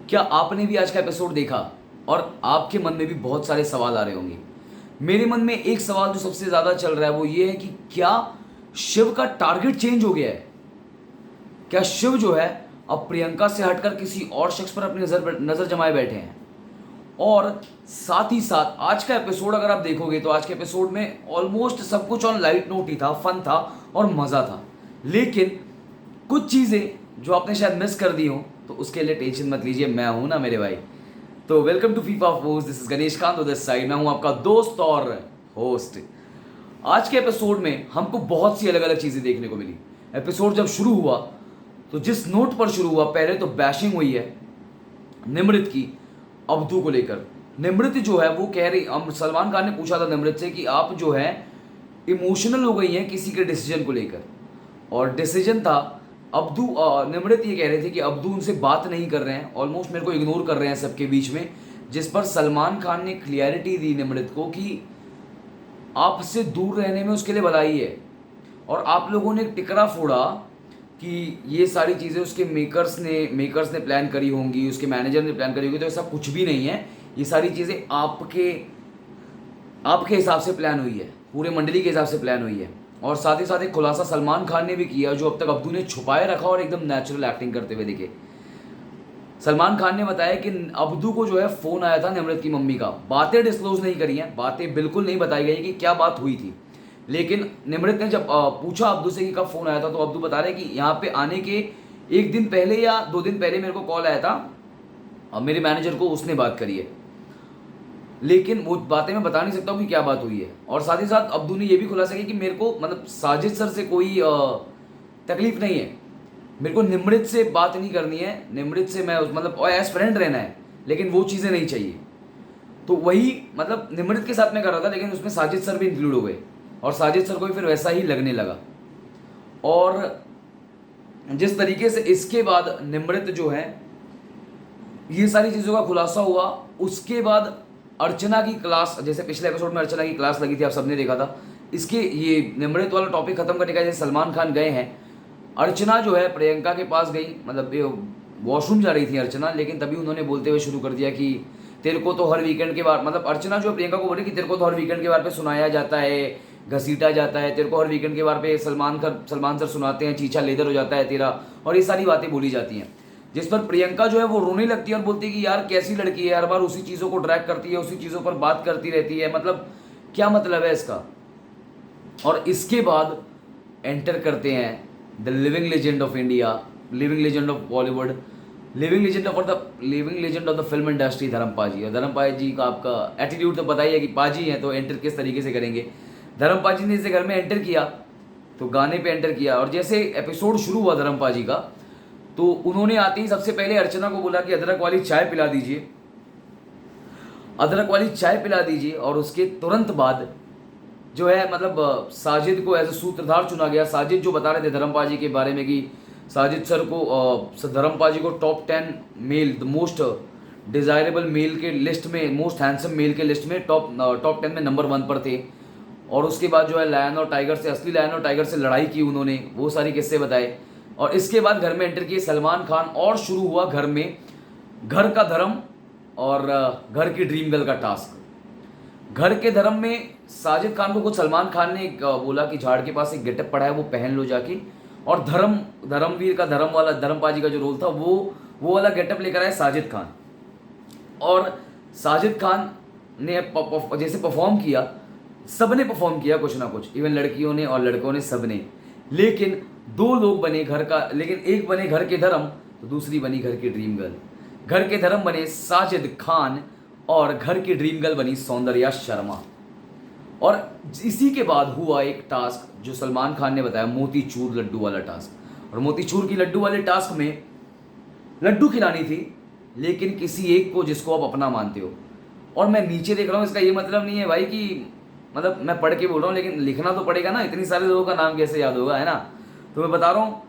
क्या आपने भी आज का एपिसोड देखा और आपके मन में भी बहुत सारे सवाल आ रहे होंगे। मेरे मन में एक सवाल जो सबसे ज़्यादा चल रहा है वो ये है कि क्या शिव का टारगेट चेंज हो गया है। क्या शिव जो है अब प्रियंका से हटकर किसी और शख्स पर अपनी नज़र जमाए बैठे हैं। और साथ ही साथ आज का एपिसोड अगर आप देखोगे तो आज के एपिसोड में ऑलमोस्ट सब कुछ ऑन लाइट नोट ही था, फन था और मज़ा था। लेकिन कुछ चीज़ें जो आपने शायद मिस कर दी हो तो उसके लिए टेंशन मत लीजिए, मैं हूं ना मेरे भाई। तो welcome to FIFA force, this is Ganesh Kant this side. मैं हूं आपका दोस्त और होस्ट। आज के एपिसोड में हमको बहुत सी अलग अलग चीज़ें देखने को मिली। एपिसोड जब शुरू हुआ तो जिस नोट पर शुरू हुआ, पहले तो बैशिंग हुई है निमृत की अब्दू को लेकर। निमृत जो है वो कह रही, सलमान खान ने पूछा था निमृत से कि आप जो है इमोशनल हो गई हैं किसी के डिसीजन को लेकर, और डिसीजन था अब्दू। निमृत ये कह रहे थे कि अब्दू उनसे बात नहीं कर रहे हैं, ऑलमोस्ट मेरे को इग्नोर कर रहे हैं सबके बीच में। जिस पर सलमान खान ने क्लियरिटी दी निमृत को कि आपसे दूर रहने में उसके लिए भलाई है। और आप लोगों ने एक टिकरा फोड़ा कि ये सारी चीज़ें उसके मेकर्स ने प्लान करी होंगी, उसके मैनेजर ने प्लान करी होगी, तो ऐसा कुछ भी नहीं है। ये सारी चीज़ें आपके हिसाब से प्लान हुई है, पूरे मंडली के हिसाब से प्लान हुई है। और साथ ही साथ एक खुलासा सलमान खान ने भी किया जो अब तक अब्दू ने छुपाए रखा और एकदम नेचुरल एक्टिंग करते हुए दिखे। सलमान खान ने बताया कि अब्दू को जो है फ़ोन आया था निमृत की मम्मी का। बातें डिस्क्लोज नहीं करी हैं, बातें बिल्कुल नहीं बताई गई कि क्या बात हुई थी। लेकिन निमृत ने जब पूछा अब्दू से कि कब फ़ोन आया था, तो अब्दू बता रहे कि यहाँ पे आने के एक दिन पहले या 2 दिन पहले मेरे को कॉल आया था और मेरे मैनेजर को उसने बात करी है, लेकिन वो बातें मैं बता नहीं सकता हूँ कि क्या बात हुई है। और साथ ही साथ अब्दू ने ये भी खुलासा किया कि मेरे को मतलब साजिद सर से कोई तकलीफ नहीं है, मेरे को निमृत से बात नहीं करनी है, निमृत से मैं मतलब एज फ्रेंड रहना है, लेकिन वो चीज़ें नहीं चाहिए। तो वही मतलब निमृत के साथ में कर रहा था, लेकिन उसमें साजिद सर भी इंक्लूड हो गए और साजिद सर को भी फिर वैसा ही लगने लगा। और जिस तरीके से इसके बाद निमृत जो है ये सारी चीज़ों का खुलासा हुआ, उसके बाद अर्चना की क्लास, जैसे पिछले एपिसोड में अर्चना की क्लास लगी थी, आप सबने देखा था। इसके ये निमृत वाला टॉपिक खत्म करने का जैसे सलमान खान गए हैं, अर्चना जो है प्रियंका के पास गई, मतलब वॉशरूम जा रही थी अर्चना, लेकिन तभी उन्होंने बोलते हुए शुरू कर दिया कि तेरे को तो हर वीकेंड के बाद, मतलब अर्चना जो प्रियंका को बोली कि तेरे को तो हर वीकेंड के बार पे सुनाया जाता है, घसीटा जाता है, तेरे को हर वीकेंड के बार पे सलमान सर सुनाते हैं, चीछा लेदर हो जाता है तेरा, और ये सारी बातें बोली जाती हैं। जिस पर प्रियंका जो है वो रोने लगती है और बोलती है कि यार कैसी लड़की है, हर बार उसी चीज़ों को ड्रैग करती है, उसी चीज़ों पर बात करती रहती है, मतलब क्या मतलब है इसका। और इसके बाद एंटर करते हैं the living legend of India, living legend of Bollywood, living legend of the film industry, Dharmpal ji. और धर्मपाल जी का आपका एटीट्यूड तो पता ही है कि पाजी हैं, तो एंटर किस तरीके से करेंगे। धर्मपाल जी ने इसे घर में एंटर किया तो गाने पे एंटर किया, और जैसे एपिसोड शुरू हुआ धर्मपाल जी का, तो उन्होंने आते ही सबसे पहले अर्चना को बोला कि अदरक वाली चाय पिला दीजिए, अदरक वाली चाय पिला दीजिए। और उसके तुरंत बाद जो है मतलब साजिद को एज ए सूत्रधार चुना गया। साजिद जो बता रहे थे धर्मपाल जी के बारे में कि साजिद सर को, धर्मपाल जी को top 10 male, the most desirable male के लिस्ट में, मोस्ट हैंडसम मेल के लिस्ट में टॉप 10 में नंबर 1 पर थे। और उसके बाद जो है लायन और टाइगर से, असली लायन और टाइगर से लड़ाई की उन्होंने, वो सारी किस्से बताए। और इसके बाद घर में एंटर किए सलमान खान, और शुरू हुआ घर में घर का धर्म और घर की ड्रीम गर्ल का टास्क। घर के धर्म में साजिद खान को कुछ सलमान खान ने बोला कि झाड़ के पास एक गेटअप पड़ा है, वो पहन लो जाके। और धर्मवीर का, धर्मपाजी का जो रोल था वो वाला गेटअप लेकर आए साजिद खान। और साजिद खान ने जैसे परफॉर्म किया, सबने परफॉर्म किया कुछ ना कुछ, इवन लड़कियों ने और लड़कों ने, सबने। लेकिन 2 लोग बने घर का, लेकिन एक बने घर के धर्म तो दूसरी बनी घर की ड्रीम गर्ल। घर के धर्म बने साजिद खान और घर की ड्रीम गर्ल बनी सौंदर्या शर्मा। और इसी के बाद हुआ एक टास्क जो सलमान खान ने बताया, मोतीचूर लड्डू वाला टास्क। और मोतीचूर की लड्डू वाले टास्क में लड्डू खिलानी थी, लेकिन किसी एक को जिसको आप अपना मानते हो। और मैं नीचे देख रहा हूँ, इसका ये मतलब नहीं है भाई कि मतलब मैं पढ़ के बोल रहा हूँ, लेकिन लिखना तो पड़ेगा ना, इतनी सारे लोगों का नाम कैसे याद होगा, है ना। तो मैं बता रहा हूँ,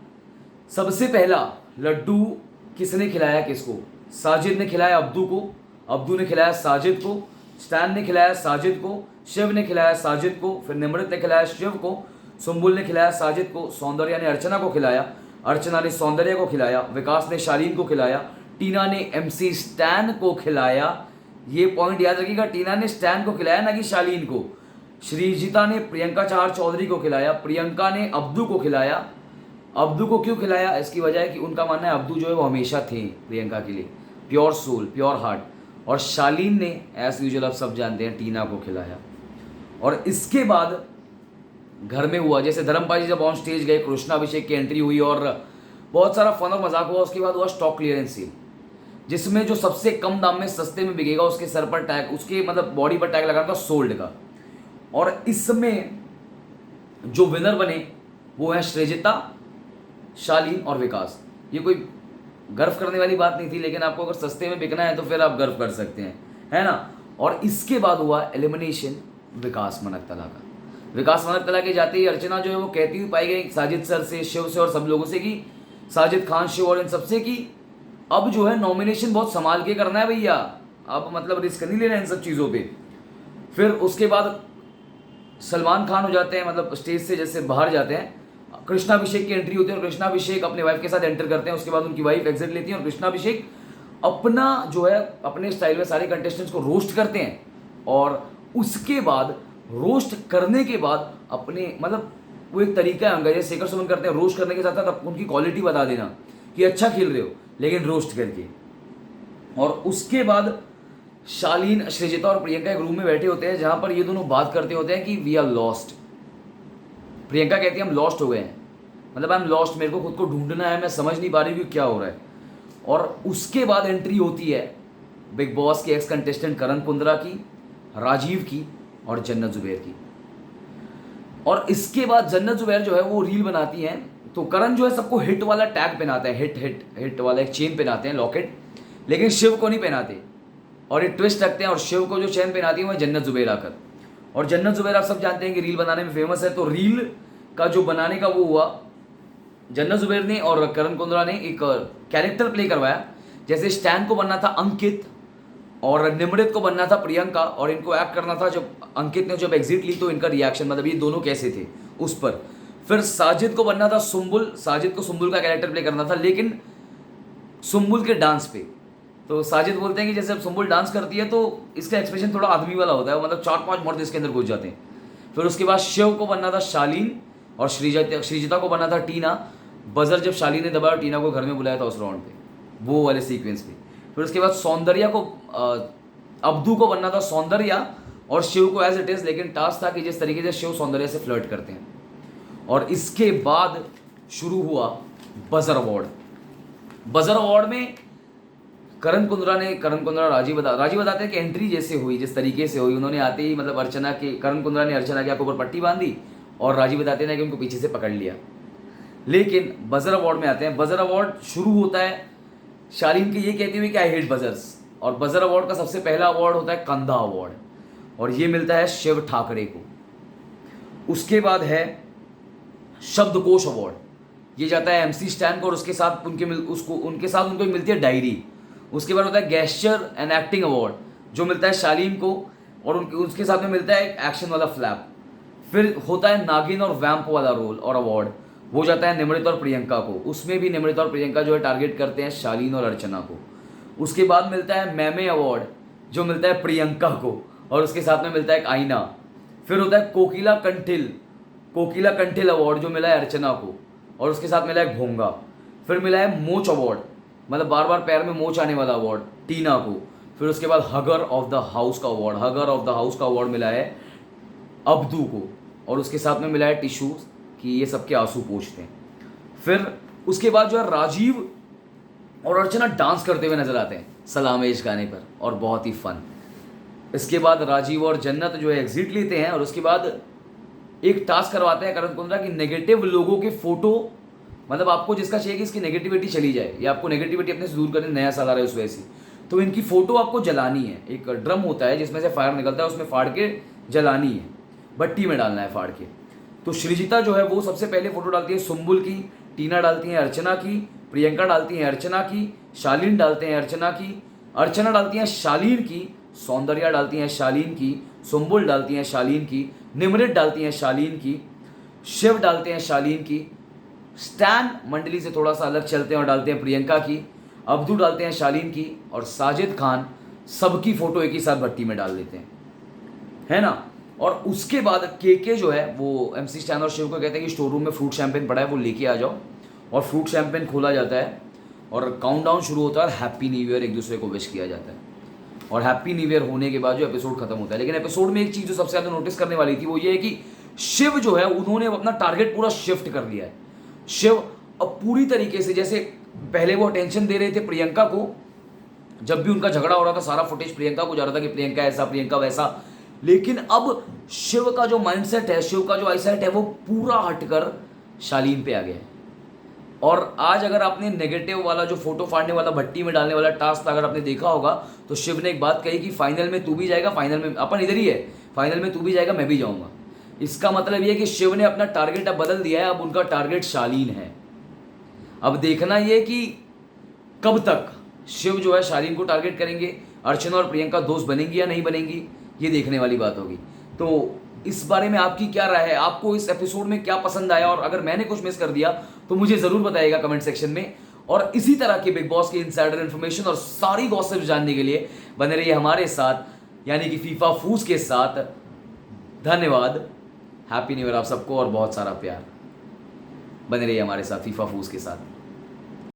सबसे पहला लड्डू किसने खिलाया किसको? साजिद ने खिलाया अब्दू को, अब्दू ने खिलाया साजिद को, स्टैन ने खिलाया साजिद को, शिव ने खिलाया साजिद को, फिर निमृत ने खिलाया शिव को, सुम्बुल ने खिलाया साजिद को, सौंदर्या ने अर्चना को खिलाया, अर्चना ने सौंदर्या को खिलाया, विकास ने शालीन को खिलाया, टीना ने MC स्टैन को खिलाया। ये पॉइंट याद रखिएगा, टीना ने स्टैन को खिलाया ना कि शालीन को। श्रीजिता ने प्रियंका चहार चौधरी को खिलाया, प्रियंका ने अब्दू को खिलाया। अब्दू को क्यों खिलाया, इसकी वजह है कि उनका मानना है अब्दू जो है वो हमेशा थे प्रियंका के लिए, प्योर सोल, प्योर हार्ट। और शालीन ने एज यूजुअल आप सब जानते हैं टीना को खिलाया। और इसके बाद घर में हुआ, जैसे धर्मपाल जी जब ऑन स्टेज गए, कृष्णाभिषेक की एंट्री हुई और बहुत सारा फन और मजाक हुआ। उसके बाद हुआ स्टॉक क्लियरेंस सेल, जिसमें जो सबसे कम दाम में सस्ते में बिकेगा उसके सर पर टैग, उसके मतलब बॉडी पर टैग लगाना था सोल्ड का। और इसमें जो विनर बने वो है श्रीजिता, शालीन और विकास। ये कोई गर्व करने वाली बात नहीं थी, लेकिन आपको अगर सस्ते में बिकना है तो फिर आप गर्व कर सकते हैं, है ना। और इसके बाद हुआ एलिमिनेशन विकास मनकतला का। विकास मनकतला के जाते ही अर्चना जो है वो कहती हुई पाई गई साजिद सर से, शिव से और सब लोगों से कि साजिद खान, शिव और इन सबसे कि अब जो है नॉमिनेशन बहुत संभाल के करना है भैया, अब मतलब रिस्क नहीं लेना इन सब चीज़ों पे। फिर उसके बाद सलमान खान हो जाते हैं, मतलब स्टेज से जैसे बाहर जाते हैं, कृष्णाभिषेक की एंट्री होती है और कृष्णाभिषेक अपने वाइफ के साथ एंटर करते हैं। उसके बाद उनकी वाइफ एग्जिट लेती है और कृष्णाभिषेक अपना जो है अपने स्टाइल में सारे कंटेस्टेंट्स को रोस्ट करते हैं। और उसके बाद रोस्ट करने के बाद अपने मतलब वो एक तरीका है उनका, जैसे शेखर सुमन करते हैं, रोस्ट करने के साथ साथ उनकी क्वालिटी बता देना कि अच्छा खेल रहे हो लेकिन रोस्ट करके। और उसके बाद शालीन, श्रीजिता और प्रियंका एक रूम में बैठे होते हैं जहां पर ये दोनों बात करते होते हैं कि वी आर लॉस्ट। प्रियंका कहती है हम लॉस्ट हो गए हैं, मतलब आई एम लॉस्ट, मेरे को खुद को ढूंढना है, मैं समझ नहीं पा रही हूँ क्या हो रहा है। और उसके बाद एंट्री होती है बिग बॉस के एक्स कंटेस्टेंट करण कुंद्रा की, राजीव की और जन्नत जुबैर की। और इसके बाद जन्नत जुबैर जो है वो रील बनाती हैं, तो करण जो है सबको हिट वाला टैग पहनाता है, हिट हिट हिट वाला एक चेन पहनाते हैं, लॉकेट, लेकिन शिव को नहीं पहनाते। और ये ट्विस्ट रखते हैं और शिव को जो चेन पहनाती है वो जन्नत जुबैर आकर। और जन्नत जुबैर आप सब जानते हैं कि रील बनाने में फेमस है, तो रील का जो बनाने का वो हुआ, जन्नत जुबैर ने और करण कुंद्रा ने एक कैरेक्टर प्ले करवाया। जैसे स्टैन को बनना था अंकित और निमृत को बनना था प्रियंका, और इनको एक्ट करना था जब अंकित ने जब एग्जिट ली तो इनका रिएक्शन, मतलब ये दोनों कैसे थे उस पर। फिर साजिद को बनना था सुम्बुल, साजिद को सुम्बुल का कैरेक्टर प्ले करना था, लेकिन सुम्बुल के डांस पे। तो साजिद बोलते हैं कि जैसे अब सुम्बुल डांस करती है तो इसका एक्सप्रेशन थोड़ा आदमी वाला होता है, मतलब 4-5 मर्द इसके अंदर घुस जाते हैं। फिर उसके बाद शिव को बनना था शालीन और श्रीजिता को बनना था टीना। बजर जब शालीन ने दबाया टीना को घर में बुलाया था उस राउंड पे, वो वाले सीक्वेंस पे। फिर उसके बाद सौंदर्या को अब्दू को बनना था सौंदर्या और शिव को एज इट इज, लेकिन टास्क था कि जिस तरीके से शिव सौंदर्या से फ्लर्ट करते हैं। और इसके बाद शुरू हुआ बजर अवार्ड। बजर अवार्ड में करण कुंद्रा राजीव बताते हैं कि एंट्री जैसे हुई, जिस तरीके से हुई, उन्होंने आते ही मतलब करण कुंद्रा ने अर्चना के ऊपर पट्टी बांधी और राजीव बताते हैं कि उनको पीछे से पकड़ लिया। लेकिन बजर अवार्ड में आते हैं, बजर अवार्ड शुरू होता है शालीन के ये कहते हुए कि आई हेट बजर्स। और बजर अवार्ड का सबसे पहला अवार्ड होता है कंधा अवार्ड, और ये मिलता है शिव ठाकरे को। उसके बाद है शब्दकोश अवार्ड, ये जाता है MC स्टैन को और उसके साथ उनको मिलती है डायरी। उसके बाद होता है गेस्चर एंड एक्टिंग अवार्ड, जो मिलता है शालीन को और उसके साथ में मिलता है एक एक्शन वाला फ्लैप। फिर होता है नागिन और वैम्प वाला रोल और अवार्ड, वो जाता है निमृत और प्रियंका को। उसमें भी निमृत और प्रियंका जो है टारगेट करते हैं शालीन और अर्चना को। उसके बाद मिलता है मैमे अवार्ड, जो मिलता है प्रियंका को और उसके साथ में मिलता है एक आईना। फिर होता है कोकिला कंठिल अवार्ड, जो मिला है अर्चना को और उसके साथ मिला है घोंगा। फिर मिला है मोच अवार्ड, मतलब बार बार पैर में मोच आने वाला अवार्ड, टीना को। फिर उसके बाद हगर ऑफ द हाउस का अवार्ड मिला है अब्दू को और उसके साथ में मिला है टिशू कि ये सबके आंसू पोंछते हैं। फिर उसके बाद जो है राजीव और अर्चना डांस करते हुए नजर आते हैं सलामेश गाने पर और बहुत ही फन। इसके बाद राजीव और जन्नत जो है एग्जिट लेते हैं और उसके बाद एक टास्क करवाते हैं करण कुंद्रा की नेगेटिव लोगों के फोटो, मतलब आपको जिसका चाहिए कि इसकी नेगेटिविटी चली जाए या आपको नेगेटिविटी अपने से दूर करने, नया साल आ रहा है उस वजह से, तो इनकी फोटो आपको जलानी है। एक ड्रम होता है जिसमें से फायर निकलता है, उसमें फाड़ के जलानी है, भट्टी में डालना है फाड़ के। तो श्रीजिता जो है वो सबसे पहले फोटो डालती है सुम्बुल की, टीना डालती है अर्चना की, प्रियंका डालती है अर्चना की, शालीन डालते हैं अर्चना की, अर्चना डालती है शालीन की, सौंदर्या डालती हैं शालीन की, सुम्बुल डालती हैं शालीन की, निमृत डालती हैं शालीन की, शिव डालते हैं शालीन की, स्टैन मंडली से थोड़ा सा अलग चलते हैं और डालते हैं प्रियंका की, अब्दू डालते हैं शालीन की, और साजिद खान सबकी फोटो एक ही साथ भट्टी में डाल देते हैं, है ना। और उसके बाद के जो है वो MC स्टैन और शिव को कहते हैं कि स्टोर रूम में फ्रूट शैंपेन पड़ा है, वो लेके आ जाओ। और फ्रूट शैंपेन खोला जाता है और काउंटडाउन शुरू होता है और हैप्पी न्यू ईयर एक दूसरे को विश किया जाता है। और हैप्पी न्यू ईयर होने के बाद जो एपिसोड खत्म होता है, लेकिन एपिसोड में एक चीज़ जो सबसे ज़्यादा नोटिस करने वाली थी वो ये है कि शिव जो है उन्होंने अपना टारगेट पूरा शिफ्ट कर लिया है। शिव अब पूरी तरीके से, जैसे पहले वो अटेंशन दे रहे थे प्रियंका को, जब भी उनका झगड़ा हो रहा था सारा फुटेज प्रियंका को जा रहा था कि प्रियंका ऐसा प्रियंका वैसा, लेकिन अब शिव का जो माइंडसेट है, शिव का जो आईसेट है, वो पूरा हटकर शालीन पे आ गया है। और आज अगर आपने नेगेटिव वाला जो फोटो फाड़ने वाला भट्टी में डालने वाला टास्क अगर आपने देखा होगा, तो शिव ने एक बात कही कि फाइनल में तू भी जाएगा, फाइनल में अपन इधर ही है, फाइनल में तू भी जाएगा मैं भी जाऊंगा। इसका मतलब ये कि शिव ने अपना टारगेट अब बदल दिया है, अब उनका टारगेट शालीन है। अब देखना ये कि कब तक शिव जो है शालीन को टारगेट करेंगे, अर्चना और प्रियंका दोस्त बनेंगी या नहीं बनेंगी, ये देखने वाली बात होगी। तो इस बारे में आपकी क्या राय है, आपको इस एपिसोड में क्या पसंद आया, और अगर मैंने कुछ मिस कर दिया तो मुझे ज़रूर बताइएगा कमेंट सेक्शन में। और इसी तरह के बिग बॉस के इनसाइडर इन्फॉर्मेशन और सारी गॉसिप जानने के लिए बने रहिए हमारे साथ, यानी कि फीफा फूस के साथ। धन्यवाद, हैप्पी न्यू ईयर आप सबको और बहुत सारा प्यार। बने रहिए हमारे साथ फीफा फूस के साथ।